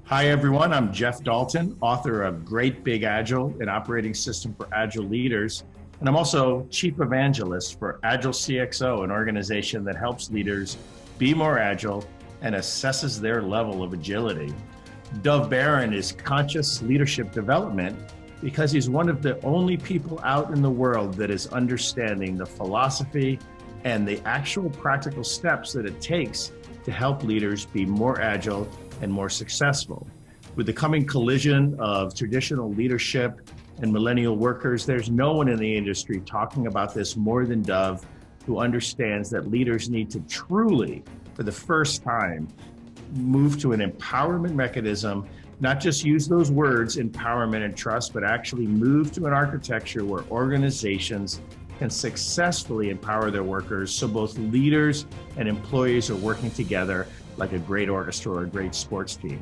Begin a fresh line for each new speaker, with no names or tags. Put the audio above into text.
Hi, everyone. I'm Jeff Dalton, author of Great Big Agile, an operating system for Agile leaders. And I'm also Chief Evangelist for AgileCxO, an organization that helps leaders be more agile and assesses their level of agility. Dov Baron is conscious leadership development because he's one of the only people out in the world that is understanding the philosophy and the actual practical steps that it takes to help leaders be more agile and more successful. With the coming collision of traditional leadership and millennial workers, there's no one in the industry talking about this more than Dov, who understands that leaders need to truly, for the first time, move to an empowerment mechanism, not just use those words, empowerment and trust, but actually move to an architecture where organizations can successfully empower their workers so both leaders and employees are working together like a great orchestra or a great sports team.